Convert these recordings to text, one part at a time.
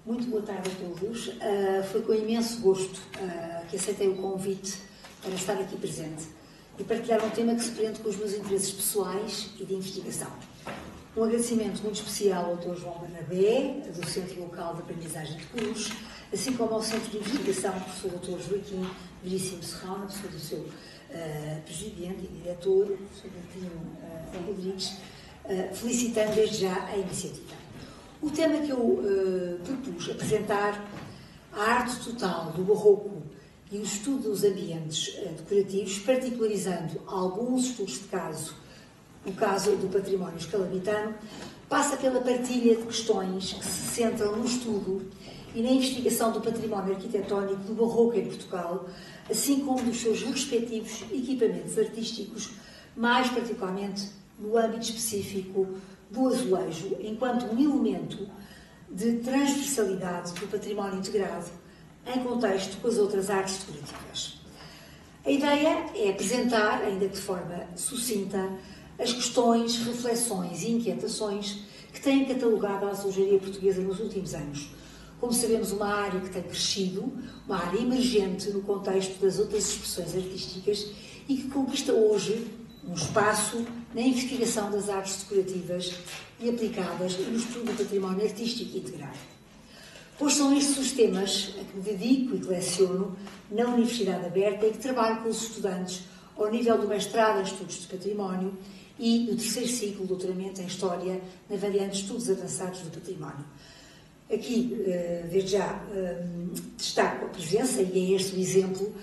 Muito boa tarde a todos. Foi com imenso gosto que aceitei o convite para estar aqui presente e partilhar um tema que se prende com os meus interesses pessoais e de investigação. Um agradecimento muito especial ao Dr. João Barnabé, do Centro Local de Aprendizagem de Cruz, assim como ao Centro de Investigação, o professor Dr. Joaquim Veríssimo Serrão, professor do seu presidente e diretor, o professor Martinho Rodrigues, felicitando desde já a iniciativa. O tema que eu propus apresentar, a arte total do barroco e o estudo dos ambientes decorativos, particularizando alguns estudos de caso, o caso do património escalamitano, passa pela partilha de questões que se centram no estudo e na investigação do património arquitetónico do barroco em Portugal, assim como dos seus respectivos equipamentos artísticos, mais particularmente no âmbito específico do azulejo, enquanto um elemento de transversalidade do património integrado em contexto com as outras artes decorativas. A ideia é apresentar, ainda de forma sucinta, as questões, reflexões e inquietações que têm catalogado a azulejaria portuguesa nos últimos anos. Como sabemos, uma área que tem crescido, uma área emergente no contexto das outras expressões artísticas e que conquista hoje um espaço na investigação das artes decorativas e aplicadas e no estudo do património artístico integrado. Pois são estes os temas a que me dedico e que leciono na Universidade Aberta e que trabalho com os estudantes ao nível do mestrado em Estudos de Património e do terceiro ciclo de doutoramento em História na variante Estudos Avançados do Património. Aqui, desde já, destaco a presença, e é este o exemplo,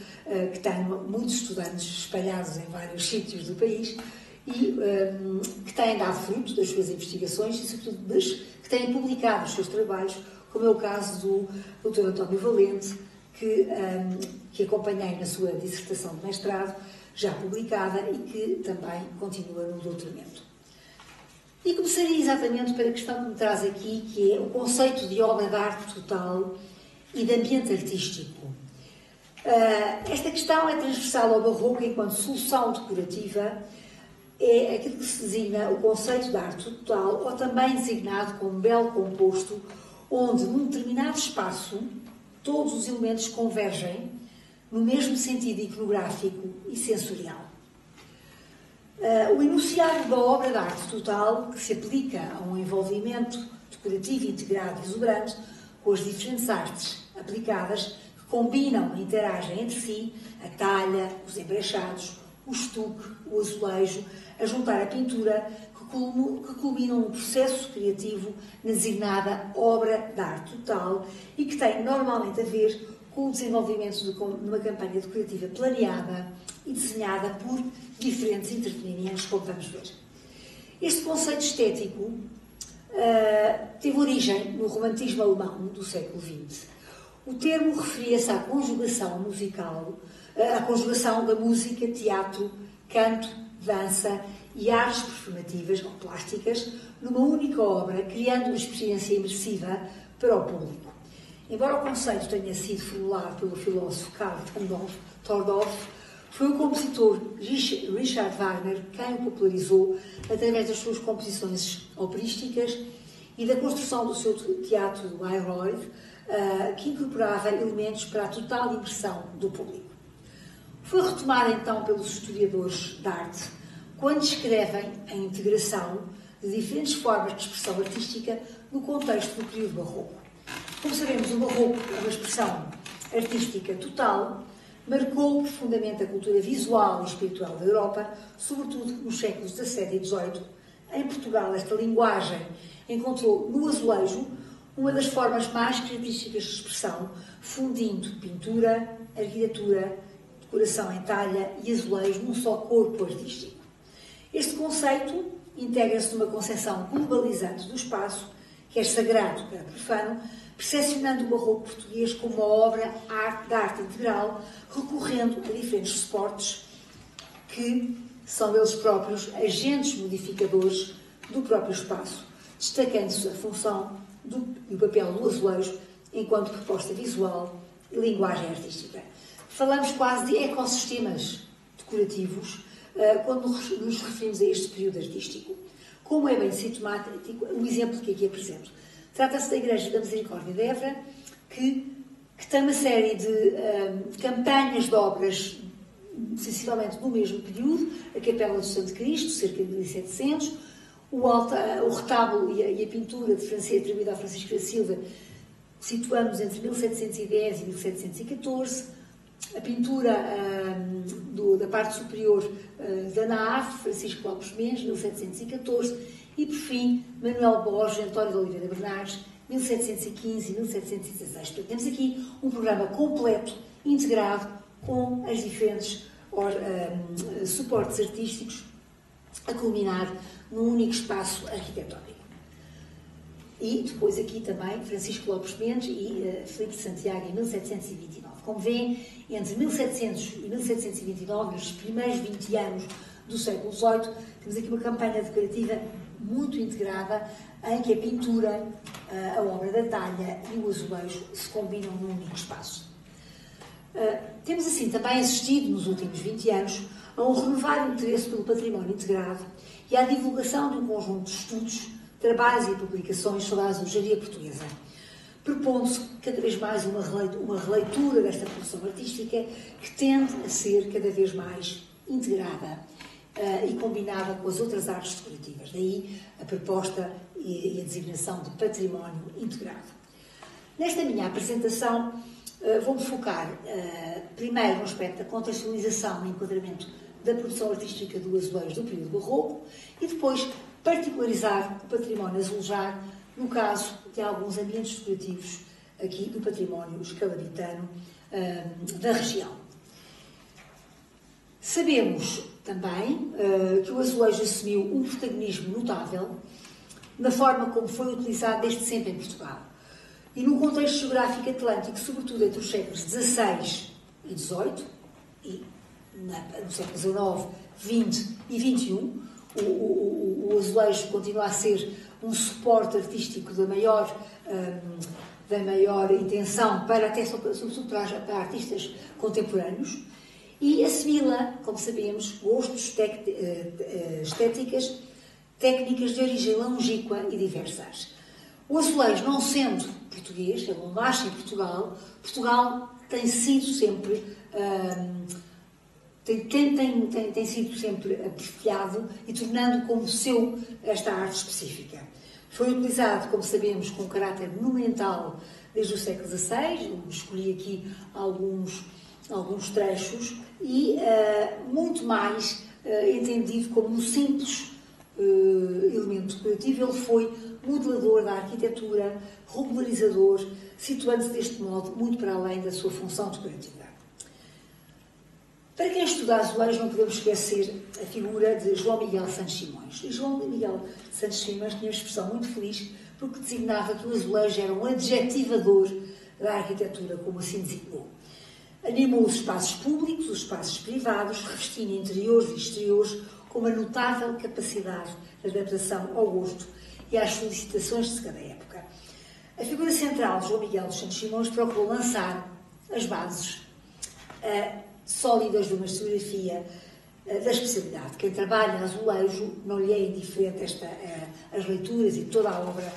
que tenho muitos estudantes espalhados em vários sítios do país e que têm dado fruto das suas investigações e, sobretudo, que têm publicado os seus trabalhos, como é o caso do Dr. António Valente, que acompanhei na sua dissertação de mestrado, já publicada e que também continua no doutoramento. E começaria exatamente pela questão que me traz aqui, que é o conceito de obra de arte total e de ambiente artístico. Esta questão é transversal ao barroco enquanto solução decorativa, é aquilo que se designa o conceito de arte total, ou também designado como belo composto, onde, num determinado espaço, todos os elementos convergem no mesmo sentido iconográfico e sensorial. O enunciado da obra de arte total, que se aplica a um envolvimento decorativo integrado e exuberante com as diferentes artes aplicadas, que combinam e interagem entre si, a talha, os embrechados, o estuque, o azulejo, a juntar a pintura, que culminam num processo criativo na designada obra de arte total e que tem normalmente a ver com o desenvolvimento de uma campanha decorativa planeada e desenhada por diferentes intervenientes, como vamos ver. Este conceito estético teve origem no romantismo alemão do século XX. O termo referia-se à conjugação musical, à conjugação da música, teatro, canto, dança e artes performativas ou plásticas numa única obra, criando uma experiência imersiva para o público. Embora o conceito tenha sido formulado pelo filósofo Karl Thordorf, foi o compositor Richard Wagner quem o popularizou através das suas composições operísticas e da construção do seu teatro do Bayreuth, que incorporava elementos para a total imersão do público. Foi retomado então pelos historiadores de arte quando descrevem a integração de diferentes formas de expressão artística no contexto do período barroco. Como sabemos, o barroco é uma expressão artística total, marcou profundamente a cultura visual e espiritual da Europa, sobretudo nos séculos XVII e XVIII. Em Portugal, esta linguagem encontrou no azulejo uma das formas mais características de expressão, fundindo pintura, arquitetura, decoração em talha e azulejo num só corpo artístico. Este conceito integra-se numa concepção globalizante do espaço, quer sagrado, quer profano, percepcionando o barroco português como uma obra de arte integral, recorrendo a diferentes suportes que são eles próprios agentes modificadores do próprio espaço, destacando-se a função e o papel do azulejo enquanto proposta visual e linguagem artística. Falamos quase de ecossistemas decorativos quando nos referimos a este período artístico. Como é bem sintomático o exemplo que aqui apresento. Trata-se da Igreja da Misericórdia de Évora, que tem uma série de campanhas de obras, sensivelmente no mesmo período: a Capela do Santo Cristo, cerca de 1700, o retábulo e a pintura atribuída a Francisco da Silva, situamos entre 1710 e 1714, a pintura da parte superior da nave, Francisco Lopes Mendes, 1714, e por fim, Manuel Borges, António de Oliveira Bernardes, 1715 e 1716. Portanto, temos aqui um programa completo, integrado, com as diferentes suportes artísticos, a culminar num único espaço arquitetónico. E depois aqui também Francisco Lopes Mendes e Filipe de Santiago em 1729. Como veem, entre 1700 e 1729, nos primeiros 20 anos do século XVIII, temos aqui uma campanha decorativa muito integrada, em que a pintura, a obra da talha e o azulejo se combinam num único espaço. Temos assim também assistido nos últimos 20 anos a um renovado interesse pelo património integrado e à divulgação de um conjunto de estudos, trabalhos e publicações sobre a azulejaria portuguesa, propondo-se cada vez mais uma releitura desta produção artística que tende a ser cada vez mais integrada e combinada com as outras artes decorativas. Daí a proposta e a designação de património integrado. Nesta minha apresentação, vou-me focar primeiro no aspecto da contextualização e enquadramento da produção artística do azulejo do período barroco e depois particularizar o património azulejar no caso de alguns ambientes decorativos aqui do património escalabitano da região. Sabemos também que o azulejo assumiu um protagonismo notável na forma como foi utilizado desde sempre em Portugal. E num contexto geográfico atlântico, sobretudo entre os séculos XVI e XVIII, e no século XIX, XX e XXI, o azulejo continua a ser um suporte artístico da maior intenção para até sobretudo para artistas contemporâneos, e assimila, como sabemos, gostos, estéticas, técnicas de origem longínqua e diversas. O azulejo, não sendo português, ele não nasce em Portugal, Portugal tem sido sempre tem sido sempre apreciado e tornando como seu esta arte específica. Foi utilizado, como sabemos, com caráter monumental desde o século XVI, eu escolhi aqui alguns trechos, e muito mais entendido como um simples elemento decorativo. Ele foi modelador da arquitetura, regularizador, situando-se deste modo muito para além da sua função decorativa. Para quem estuda azulejo, não podemos esquecer a figura de João Miguel Santos Simões. E João Miguel Santos Simões tinha uma expressão muito feliz porque designava que o azulejo era um adjetivador da arquitetura, como assim designou. Animou os espaços públicos, os espaços privados, revestindo interiores e exteriores com uma notável capacidade de adaptação ao gosto e às solicitações de cada época. A figura central de João Miguel dos Santos Simões procurou lançar as bases sólidas de uma historiografia da especialidade. Quem trabalha azulejo não lhe é indiferente as leituras e toda a obra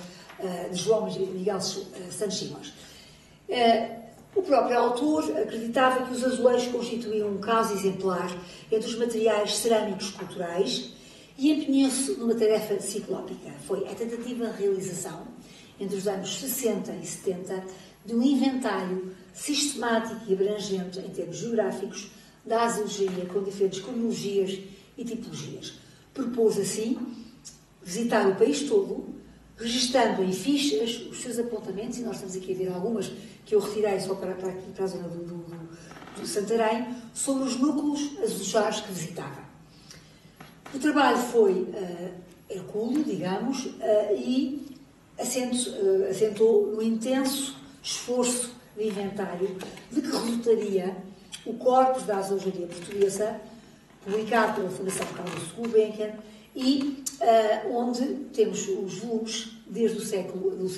de João Miguel Santos Simões. O próprio autor acreditava que os azulejos constituíam um caso exemplar entre os materiais cerâmicos culturais e empenhou-se numa tarefa ciclópica. Foi a tentativa de realização, entre os anos 60 e 70, de um inventário sistemático e abrangente, em termos geográficos, da azulejaria com diferentes cronologias e tipologias. Propôs, assim, visitar o país todo, registando em fichas os seus apontamentos, e nós estamos aqui a ver algumas que eu retirei só para a zona do Santarém, sobre os núcleos azulejados que visitava. O trabalho foi hercúleo, digamos, e assentou no intenso esforço de inventário de que resultaria o Corpus da Azulejaria Portuguesa, publicado pela Fundação Carlos Gulbenkian, e onde temos os volumes desde o século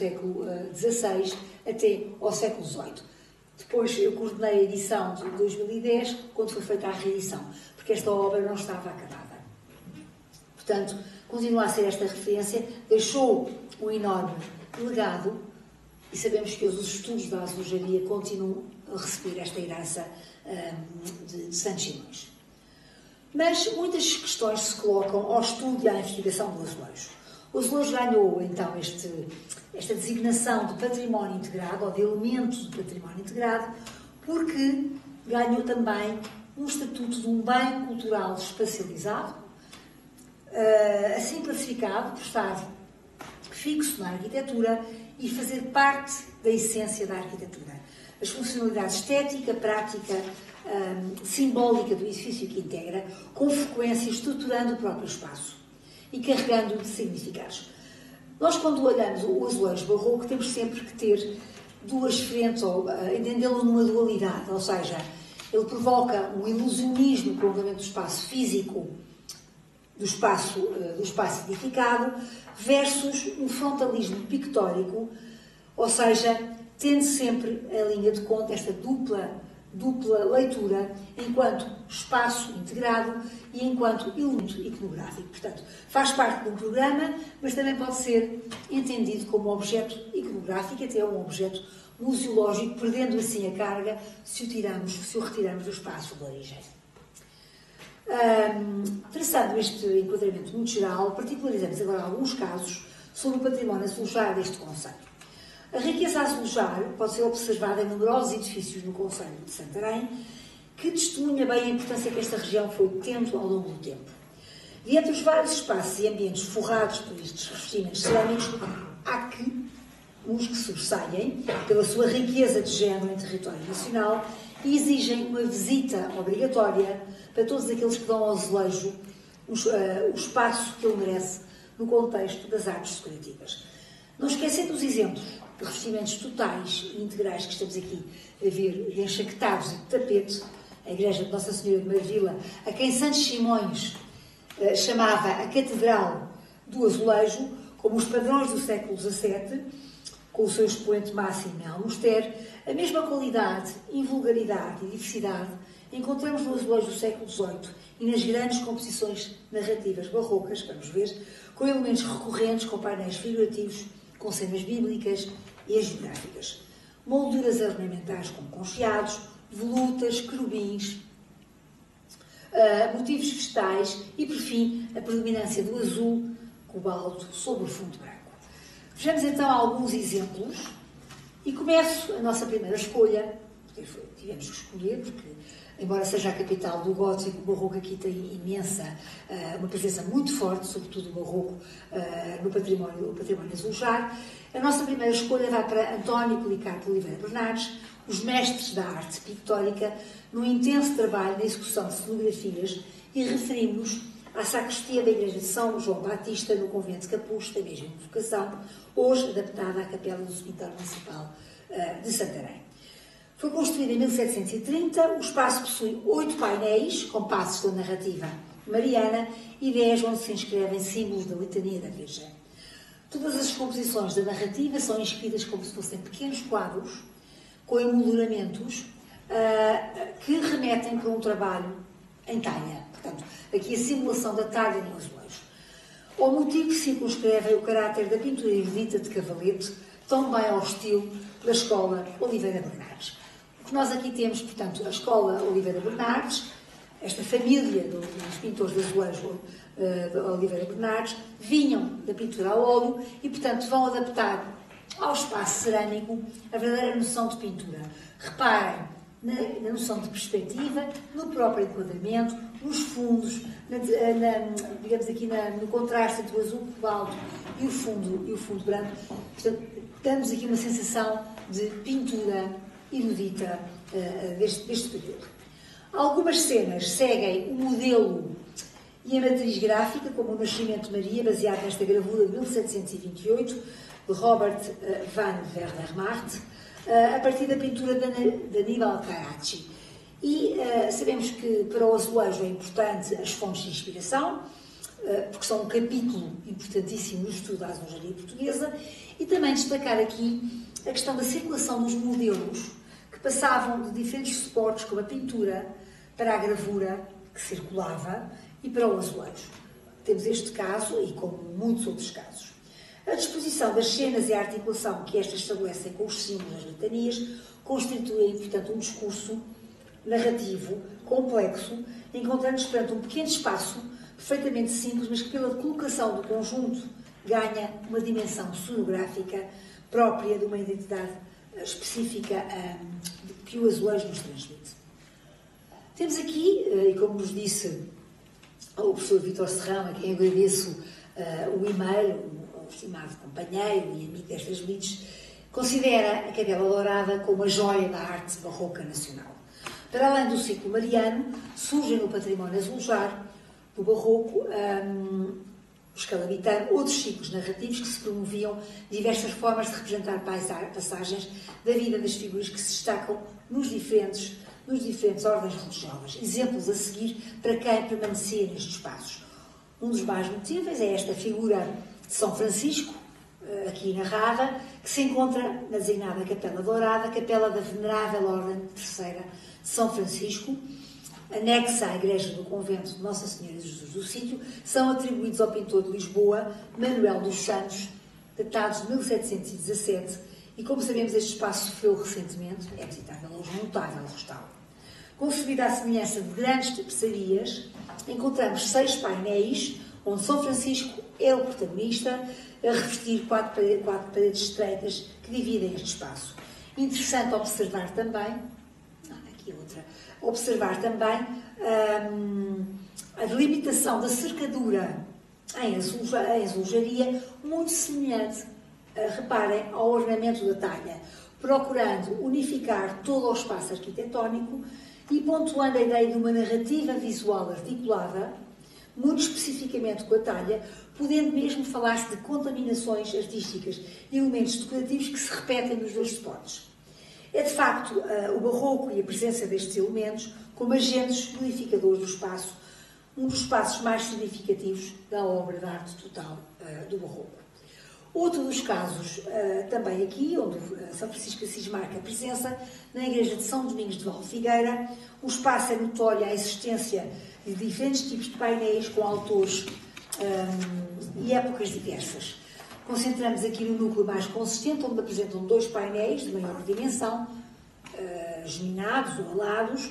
XVI até ao século XVIII. Depois eu coordenei a edição de 2010, quando foi feita a reedição, porque esta obra não estava acabada. Portanto, continua a ser esta referência, deixou um enorme legado, e sabemos que os estudos da azulejaria continuam a receber esta herança de Santos Simões. Mas muitas questões se colocam ao estudo e à investigação do azulejo. O azulejo ganhou, então, esta designação de património integrado, ou de elementos de património integrado, porque ganhou também um estatuto de um bem cultural espacializado, assim classificado por estar fixo na arquitetura e fazer parte da essência da arquitetura. As funcionalidades estética, prática, simbólica do edifício que integra, com frequência estruturando o próprio espaço e carregando de significados. Nós, quando olhamos o azulejo barroco, temos sempre que ter duas frentes, ou entendê-lo numa dualidade, ou seja, ele provoca um ilusionismo, prolongamento do espaço físico, do espaço edificado, versus um frontalismo pictórico, ou seja, tendo sempre a linha de conta, esta dupla leitura, enquanto espaço integrado e enquanto elemento iconográfico. Portanto, faz parte de um programa, mas também pode ser entendido como objeto iconográfico, até um objeto museológico, perdendo assim a carga se o retiramos do espaço de origem. Traçando este enquadramento muito geral, particularizamos agora alguns casos sobre o património azulejar deste conceito. A riqueza azulejar pode ser observada em numerosos edifícios no concelho de Santarém, que testemunha bem a importância que esta região foi tendo ao longo do tempo. E entre os vários espaços e ambientes forrados por estes revestimentos cerâmicos, há uns que sobressaem pela sua riqueza de género em território nacional e exigem uma visita obrigatória para todos aqueles que dão ao azulejo o espaço que ele merece no contexto das artes decorativas. Não esquecendo os exemplos de revestimentos totais e integrais que estamos aqui a ver, de enxaquetados e de tapete, a Igreja de Nossa Senhora de Maravilha, a quem Santos Simões chamava a Catedral do Azulejo, como os padrões do século XVII, com o seu expoente máximo em Almoster, a mesma qualidade, invulgaridade e diversidade encontramos no azulejo do século XVIII e nas grandes composições narrativas barrocas, vamos ver, com elementos recorrentes, com painéis figurativos, com cenas bíblicas e geográficas. Molduras ornamentais como concheados, volutas, querubins, motivos vegetais e, por fim, a predominância do azul cobalto sobre o fundo branco. Vejamos então alguns exemplos e começo a nossa primeira escolha, porque tivemos que escolher, porque, embora seja a capital do gótico, o barroco aqui tem uma presença muito forte, sobretudo o barroco no património azulejar. A nossa primeira escolha vai para António Policarpo Oliveira Bernardes, os mestres da arte pictórica, num intenso trabalho na execução de cenografias, e referimos-nos à sacristia da Igreja de São João Batista, no convento de Capucho, da mesma vocação, hoje adaptada à capela do cemitério municipal de Santarém. Foi construída em 1730, o espaço possui 8 painéis, com passos da narrativa mariana, e 10 onde se inscrevem símbolos da litania da Virgem. Todas as composições da narrativa são inscritas como se fossem pequenos quadros, com emolduramentos, que remetem para um trabalho em talha. Portanto, aqui a simulação da talha no azulejo. O motivo circunscreve o caráter da pintura erudita de Cavalete, tão bem ao estilo da escola Oliveira Bernardes. O que nós aqui temos, portanto, a escola Oliveira Bernardes, esta família dos pintores de azulejo de Oliveira Bernardes, vinham da pintura ao óleo e, portanto, vão adaptar ao espaço cerâmico a verdadeira noção de pintura. Reparem na noção de perspectiva, no próprio enquadramento, nos fundos, digamos aqui no contraste entre o azul cobalto e o fundo branco. Portanto, damos aqui uma sensação de pintura erudita deste período. Algumas cenas seguem o modelo e a matriz gráfica, como o Nascimento de Maria, baseado nesta gravura de 1728, de Robert van Werdermaert, a partir da pintura de Aníbal Carracci. E sabemos que para o azulejo é importante as fontes de inspiração, porque são um capítulo importantíssimo no estudo da azulejaria portuguesa, e também destacar aqui a questão da circulação dos modelos que passavam de diferentes suportes, como a pintura, para a gravura que circulava e para o azulejo. Temos este caso, e como muitos outros casos. A disposição das cenas e a articulação que estas estabelecem com os símbolos das litanias constituem, portanto, um discurso narrativo complexo, encontrando-nos perante um pequeno espaço perfeitamente simples, mas que pela colocação do conjunto ganha uma dimensão sonográfica própria de uma identidade específica que o azulejo nos transmite. Temos aqui, e como nos disse o professor Vítor Serrão, a quem agradeço o e-mail, o estimado companheiro e amigo destas lides, considera a Capela Dourada como a joia da arte barroca nacional. Para além do ciclo mariano, surgem no património azulejar do barroco escalabitano outros ciclos narrativos que se promoviam diversas formas de representar passagens da vida das figuras que se destacam nos diferentes ordens religiosas. Exemplos a seguir para quem permanecia nestes espaços. Um dos mais notáveis é esta figura de São Francisco, aqui narrada, que se encontra na designada Capela Dourada, capela da Venerável Ordem Terceira de São Francisco, anexa à igreja do convento de Nossa Senhora de Jesus do Sítio, são atribuídos ao pintor de Lisboa, Manuel dos Santos, datados de 1717, e como sabemos este espaço sofreu recentemente, é visitável hoje, um notável restauro. Concebida à semelhança de grandes tapeçarias, encontramos 6 painéis, onde São Francisco é o protagonista, a revestir 4 paredes estreitas que dividem este espaço. Interessante observar também, a delimitação da cercadura em azulejaria, muito semelhante, reparem, ao ornamento da talha, procurando unificar todo o espaço arquitetónico e pontuando a ideia de uma narrativa visual articulada, muito especificamente com a talha, podendo mesmo falar-se de contaminações artísticas e elementos decorativos que se repetem nos dois suportes. É, de facto, o barroco e a presença destes elementos como agentes modificadores do espaço, um dos passos mais significativos da obra de arte total do barroco. Outro dos casos, também aqui, onde São Francisco de Assis marca a presença, na igreja de São Domingos de Valfigueira, o espaço é notório a existência de diferentes tipos de painéis com autores e épocas diversas. Concentramos aqui no núcleo mais consistente, onde apresentam 2 painéis de maior dimensão, geminados ou alados,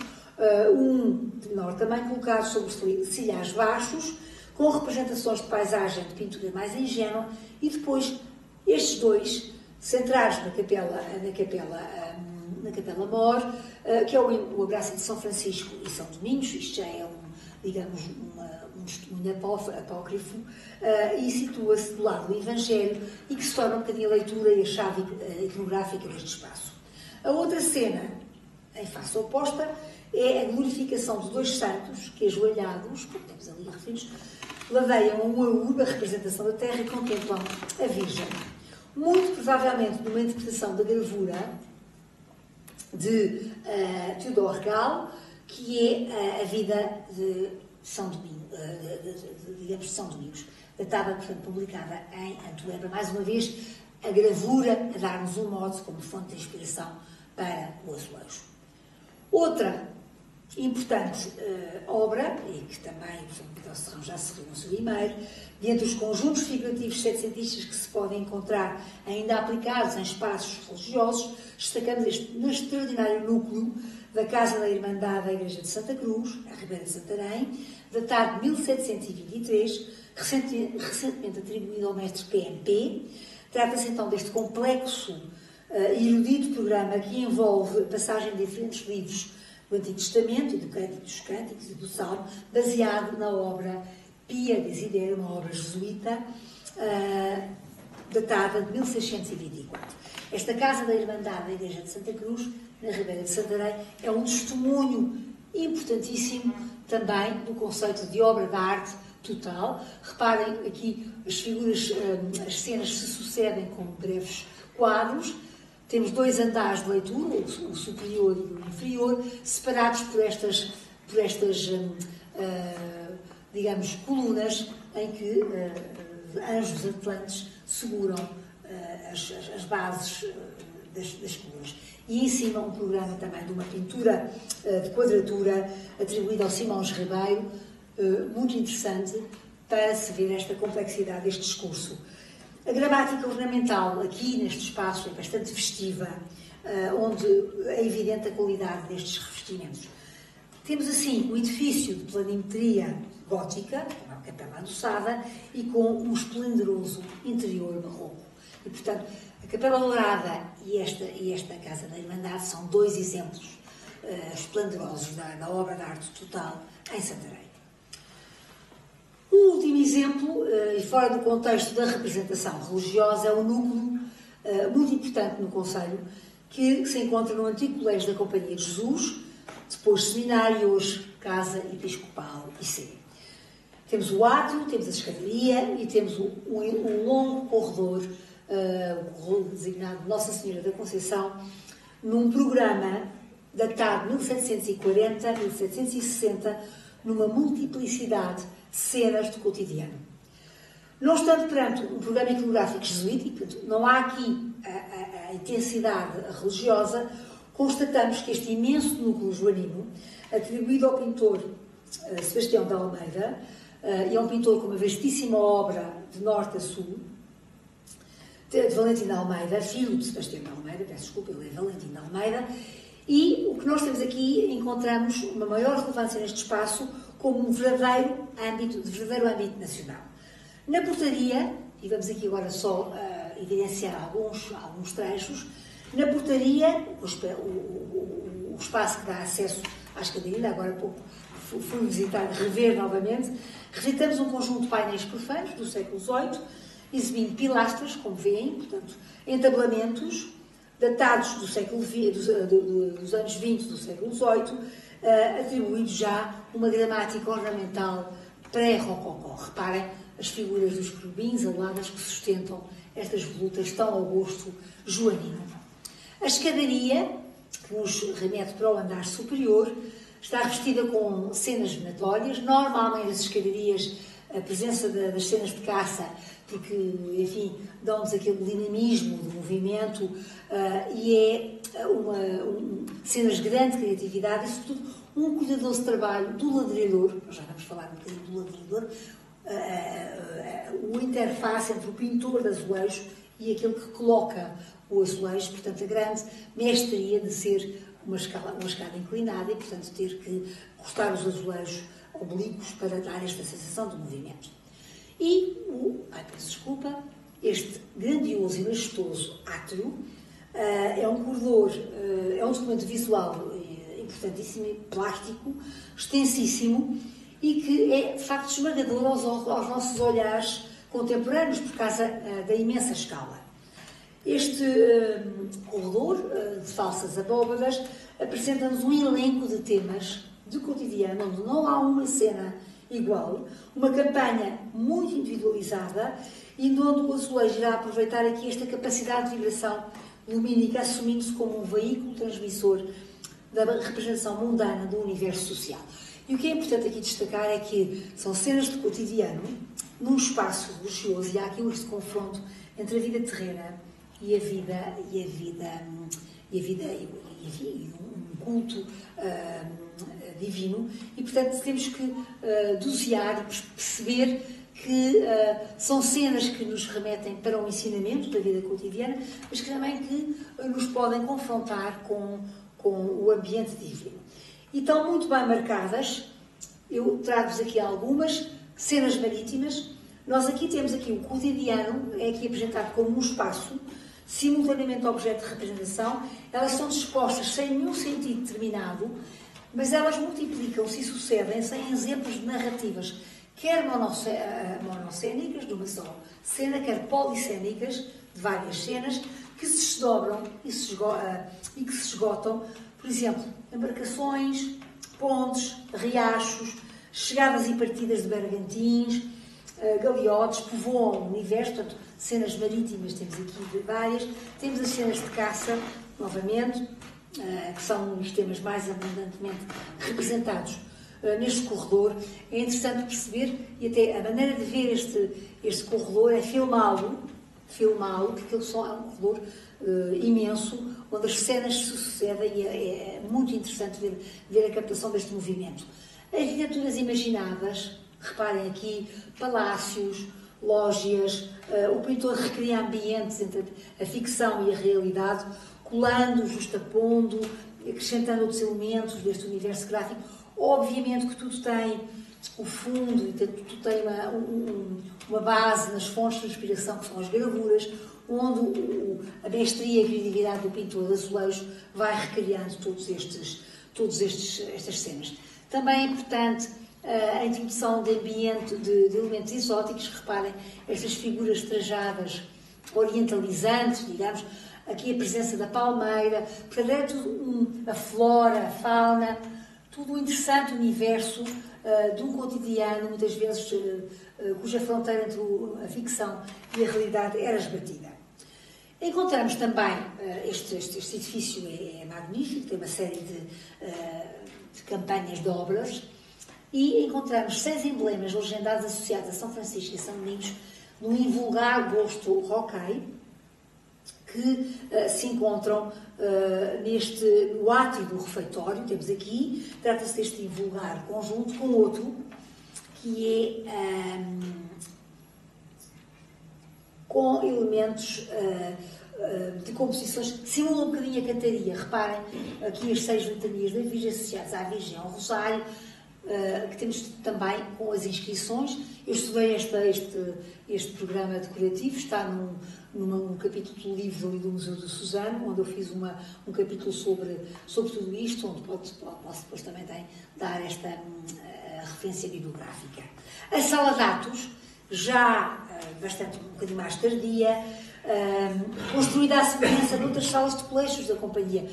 um de menor tamanho colocado sobre silhares baixos, com representações de paisagem de pintura mais ingênua, e depois estes 2 centrados na capela mor, que é o abraço de São Francisco e São Domingos. Isto já é um testemunho apócrifo, e situa-se do lado do Evangelho e que se torna um bocadinho a leitura e a chave iconográfica deste espaço. A outra cena, em face oposta, é a glorificação de 2 santos que, ajoelhados, como temos ali referidos, ladeiam uma urba, a representação da terra, e contemplam a Virgem. Muito provavelmente numa interpretação da gravura de Teodoro Regal, que é a vida de São Domingos, digamos de São Domingos, datada, portanto, publicada em Antuérpia. Mais uma vez, a gravura a dar-nos um modo como fonte de inspiração para o azulejo. Outra importante obra, e que também o professor Vítor Serrão já se referiu no seu e-mail, dentre os conjuntos figurativos setecentistas que se podem encontrar ainda aplicados em espaços religiosos, destacamos este extraordinário núcleo da Casa da Irmandade da Igreja de Santa Cruz, a Ribeira de Santarém, datado de 1723, recentemente atribuído ao mestre PMP. Trata-se então deste complexo e erudito programa que envolve a passagem de diferentes livros do Antigo Testamento, e do Cântico dos Cânticos e do Salmo, baseado na obra Pia Desiderio, uma obra jesuíta, datada de 1624. Esta Casa da Irmandade da Igreja de Santa Cruz, na Ribeira de Santarém, é um testemunho importantíssimo também do conceito de obra de arte total. Reparem aqui as figuras, as cenas se sucedem com breves quadros. Temos 2 andares de leitura, o superior e o inferior, separados por estas digamos, colunas em que anjos atlantes seguram as bases das colunas. E em cima um programa também de uma pintura de quadratura atribuída ao Simões Ribeiro, muito interessante para se ver esta complexidade deste discurso. A gramática ornamental aqui neste espaço é bastante festiva, onde é evidente a qualidade destes revestimentos. Temos assim um edifício de planimetria gótica, uma capela adoçada, e com um esplendoroso interior barroco. E, portanto, a Capela Dourada e esta Casa da Irmandade são dois exemplos esplendorosos da obra de arte total em Santarém. O último exemplo, e fora do contexto da representação religiosa, é um núcleo muito importante no concelho, que se encontra no antigo Colégio da Companhia de Jesus, depois seminário, hoje Casa Episcopal e Sé. Temos o átrio, temos a escadaria e temos um longo corredor, o corredor designado Nossa Senhora da Conceição, num programa datado de 1740, 1760, numa multiplicidade de cenas do cotidiano. Não estando perante um programa iconográfico jesuítico, não há aqui a intensidade religiosa, constatamos que este imenso núcleo joanino, atribuído ao pintor Sebastião de Almeida, e é um pintor com uma vastíssima obra de norte a sul, de Valentim de Almeida, filho de Sebastião de Almeida, peço desculpa, ele é Valentim de Almeida, e o que nós temos aqui, encontramos uma maior relevância neste espaço como um verdadeiro âmbito nacional. Na portaria, e vamos aqui agora só evidenciar alguns trechos, na portaria, o espaço que dá acesso à escadaria, agora há pouco fui rever novamente, revisitamos um conjunto de painéis profanos do século XVIII, exibindo pilastras, como veem, portanto, entablamentos datados dos anos 20 do século XVIII, atribuídos já uma gramática ornamental pré-rococó. Reparem as figuras dos querubins aladas que sustentam estas volutas tão ao gosto joanino. A escadaria, que nos remete para o andar superior, está revestida com cenas venatórias. Normalmente as escadarias, a presença das cenas de caça, porque, enfim, dão-nos aquele dinamismo do movimento e cenas de grande criatividade e, sobretudo, um cuidadoso trabalho do ladrilhador. Nós já vamos falar um bocadinho do ladrilhador, o interface entre o pintor de azulejo e aquele que coloca o azulejo, portanto, a grande mestria de ser uma escada inclinada e, portanto, ter que cortar os azulejos oblíquos para dar esta sensação de movimento. E peço desculpa, este grandioso e majestoso átrio é um corredor, é um documento visual importantíssimo e plástico, extensíssimo, e que é, de facto, esmagador aos nossos olhares contemporâneos, por causa da imensa escala. Este corredor de falsas abóbadas apresenta-nos um elenco de temas de cotidiano, onde não há uma cena igual, uma campanha muito individualizada e onde o azulejo irá aproveitar aqui esta capacidade de vibração lumínica, assumindo-se como um veículo transmissor da representação mundana do universo social. E o que é importante aqui destacar é que são cenas de cotidiano num espaço religioso, e há aqui este confronto entre a vida terrena e um culto divino, e portanto temos que dosear e perceber que são cenas que nos remetem para o ensinamento da vida cotidiana, mas que também que nos podem confrontar com o ambiente divino. E estão muito bem marcadas, eu trago-vos aqui algumas cenas marítimas. Nós aqui temos aqui o cotidiano, é aqui apresentado como um espaço, simultaneamente objeto de representação. Elas são dispostas sem nenhum sentido determinado, mas elas multiplicam-se e sucedem-se em exemplos de narrativas, quer monocénicas, de uma só cena, quer policénicas, de várias cenas, que se desdobram e que se esgotam. Por exemplo, embarcações, pontes, riachos, chegadas e partidas de bergantins, galeotes, povoam o universo, portanto, cenas marítimas temos aqui várias. Temos as cenas de caça, novamente, que são os temas mais abundantemente representados neste corredor. É interessante perceber, e até a maneira de ver este corredor é filmá-lo, porque ele é um corredor imenso, onde as cenas se sucedem, e é muito interessante ver a captação deste movimento. As arquiteturas imaginadas, reparem aqui, palácios, lógias. O pintor recria ambientes entre a ficção e a realidade, colando, justapondo, acrescentando outros elementos deste universo gráfico. Obviamente que tudo tem o fundo, e tudo tem uma base nas fontes de inspiração, que são as gravuras, onde a mestria e a criatividade do pintor de azulejo vai recriando todas estas cenas. Também é importante a introdução de ambiente, de elementos exóticos. Reparem, estas figuras trajadas, orientalizantes, digamos, aqui a presença da palmeira, portanto, é tudo a flora, a fauna, tudo um interessante universo de um cotidiano, muitas vezes, cuja fronteira entre a ficção e a realidade era esbatida. Encontramos também, este edifício é magnífico, tem uma série de campanhas de obras, e encontramos 6 emblemas legendados associados a São Francisco e São Domingos, num invulgar gosto rocaille, que se encontram no átrio do refeitório. Temos aqui, trata-se deste invulgar conjunto com outro, que é com elementos de composições que simulam um bocadinho a cantaria. Reparem, aqui as 6 litanias da Virgem associadas à Virgem ao Rosário, que temos também com as inscrições. Eu estudei este programa decorativo, está num capítulo do livro ali do Museu do Suzano, onde eu fiz um capítulo sobre tudo isto, onde posso depois também dar esta referência bibliográfica. A sala de atos, já bastante um bocadinho mais tardia, construída à semelhança de outras salas de colégios da Companhia.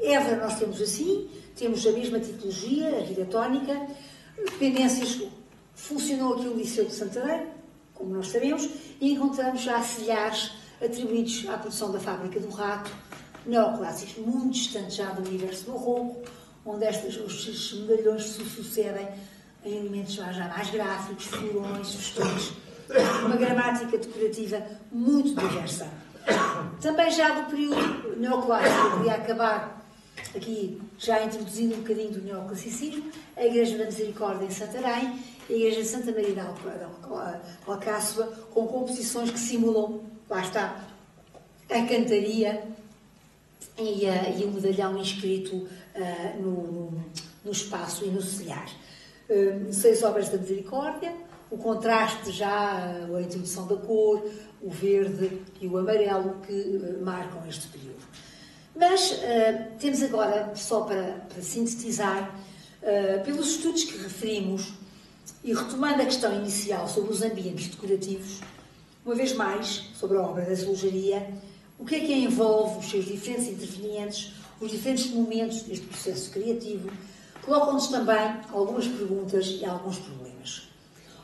Évora nós temos assim, temos a mesma tipologia arquitetónica, dependências, funcionou aqui o Liceu de Santarém, como nós sabemos, e encontramos já silhares atribuídos à produção da Fábrica do Rato, neoclássicos, muito distantes já do universo barroco, onde os medalhões se sucedem em elementos já mais gráficos, florões, festões, uma gramática decorativa muito diversa. Também já do período neoclássico, eu queria acabar aqui já introduzindo um bocadinho do neoclassicismo, a Igreja da Misericórdia em Santarém e a Igreja de Santa Maria da Alcáçova, com composições que simulam, lá está, a cantaria e o medalhão inscrito no espaço e no silhar. 6 obras da Misericórdia, o contraste já, a introdução da cor, o verde e o amarelo que marcam este período. Mas temos agora, só para sintetizar, pelos estudos que referimos, e retomando a questão inicial sobre os ambientes decorativos, uma vez mais, sobre a obra da azulejaria, o que é que envolve os seus diferentes intervenientes, os diferentes momentos deste processo criativo, colocam-nos também algumas perguntas e alguns problemas.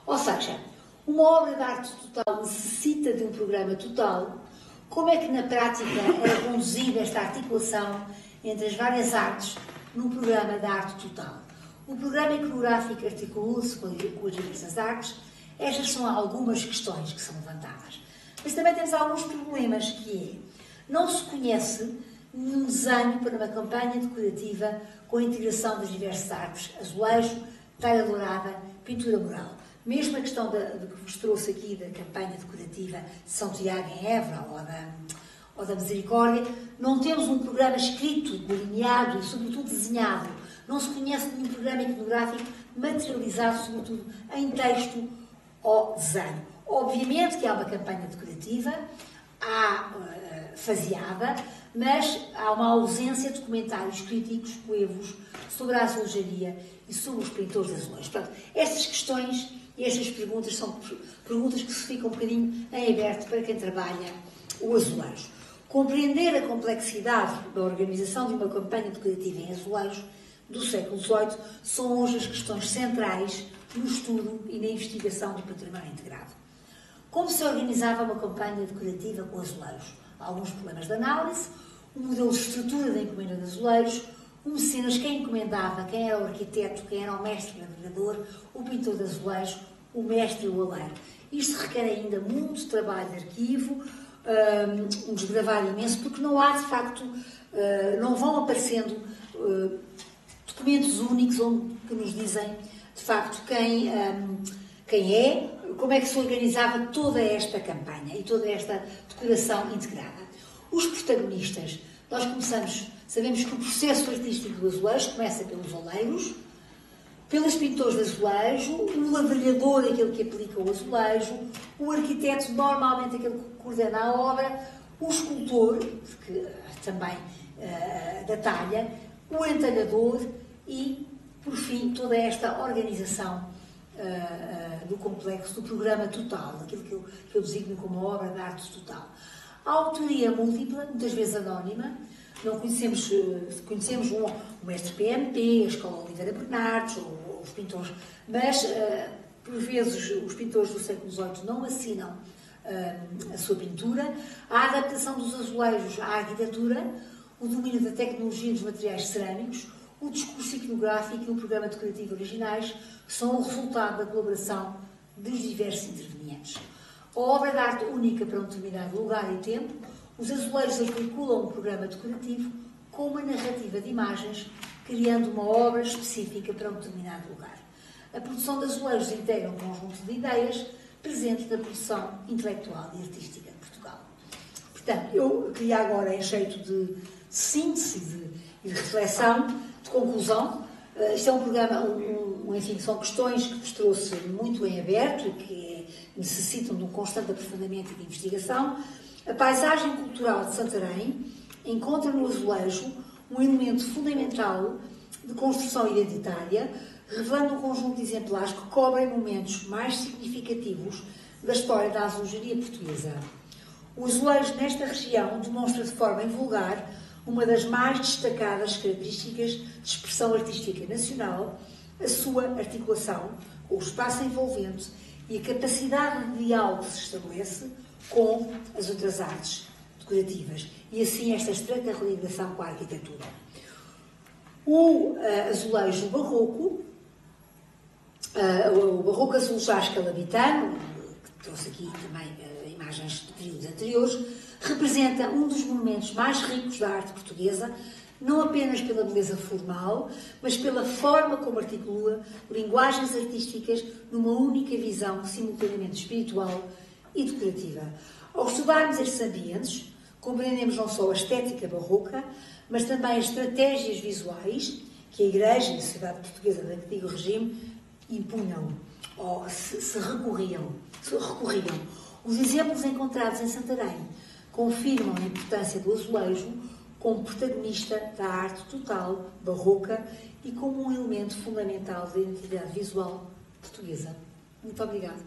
Ou seja, uma obra de arte total necessita de um programa total. Como é que na prática é conduzida esta articulação entre as várias artes num programa de arte total? O programa iconográfico articula-se com as diversas artes. Estas são algumas questões que são levantadas. Mas também temos alguns problemas, que é, não se conhece nenhum desenho para uma campanha decorativa com a integração das diversas artes, azulejo, talha dourada, pintura mural. Mesmo a questão que vos trouxe aqui da campanha decorativa de São Tiago em Évora ou da Misericórdia, não temos um programa escrito, delineado e, sobretudo, desenhado. Não se conhece nenhum programa iconográfico materializado, sobretudo, em texto ou desenho. Obviamente que há uma campanha decorativa, faseada, mas há uma ausência de comentários críticos coevos sobre a azulejaria e sobre os pintores de azulejos. Portanto, estas questões e estas perguntas são perguntas que se ficam um bocadinho em aberto para quem trabalha o azulejo. Compreender a complexidade da organização de uma campanha decorativa em azulejo do século XVIII são hoje as questões centrais no estudo e na investigação do património integrado. Como se organizava uma campanha decorativa com azulejos? Alguns problemas de análise, o modelo de estrutura da encomenda de azulejos, o mecenas, quem encomendava, quem era o arquiteto, quem era o mestre gravador, o pintor de azulejo, o mestre e o aleiro. Isto requer ainda muito trabalho de arquivo, um desbravar imenso, porque não há, de facto, não vão aparecendo documentos únicos que nos dizem, de facto, quem é como é que se organizava toda esta campanha e toda esta decoração integrada. Os protagonistas, nós sabemos que o processo artístico do azulejo começa pelos oleiros, pelos pintores de azulejo, o ladrilhador, aquele que aplica o azulejo, o arquiteto, normalmente aquele que coordena a obra, o escultor, que também da talha, o entalhador e, por fim, toda esta organização do complexo, do programa total, aquilo que eu designo como obra de arte total. A autoria múltipla, muitas vezes anónima, não conhecemos o mestre PMP, a Escola Oliveira Bernardes, ou os pintores, mas, por vezes, os pintores do século XVIII não assinam a sua pintura, a adaptação dos azulejos à arquitetura, o domínio da tecnologia dos materiais cerâmicos, o discurso iconográfico e o programa decorativo originais são o resultado da colaboração dos diversos intervenientes. A obra de arte única para um determinado lugar e tempo, os azulejos articulam um programa decorativo com uma narrativa de imagens, criando uma obra específica para um determinado lugar. A produção de azulejos integra um conjunto de ideias presentes na produção intelectual e artística de Portugal. Portanto, eu queria agora, em jeito de síntese e de reflexão, de conclusão, isto é um programa, enfim, são questões que vos trouxe muito em aberto e que necessitam de um constante aprofundamento e de investigação. A paisagem cultural de Santarém encontra no azulejo um elemento fundamental de construção identitária, revelando um conjunto de exemplares que cobrem momentos mais significativos da história da azulejaria portuguesa. O azulejo nesta região demonstra de forma invulgar uma das mais destacadas características de expressão artística nacional, a sua articulação com o espaço envolvente e a capacidade de diálogo que se estabelece com as outras artes decorativas e assim esta estreita ligação com a arquitetura. O azulejo barroco, o barroco azulejado calabitano, que trouxe aqui também imagens de períodos anteriores, representa um dos monumentos mais ricos da arte portuguesa, não apenas pela beleza formal, mas pela forma como articula linguagens artísticas numa única visão simultaneamente espiritual e decorativa. Ao estudarmos estes ambientes, compreendemos não só a estética barroca, mas também as estratégias visuais que a Igreja e a sociedade portuguesa do antigo regime impunham, ou se recorriam. Os exemplos encontrados em Santarém confirmam a importância do azulejo como protagonista da arte total barroca e como um elemento fundamental da identidade visual portuguesa. Muito obrigada.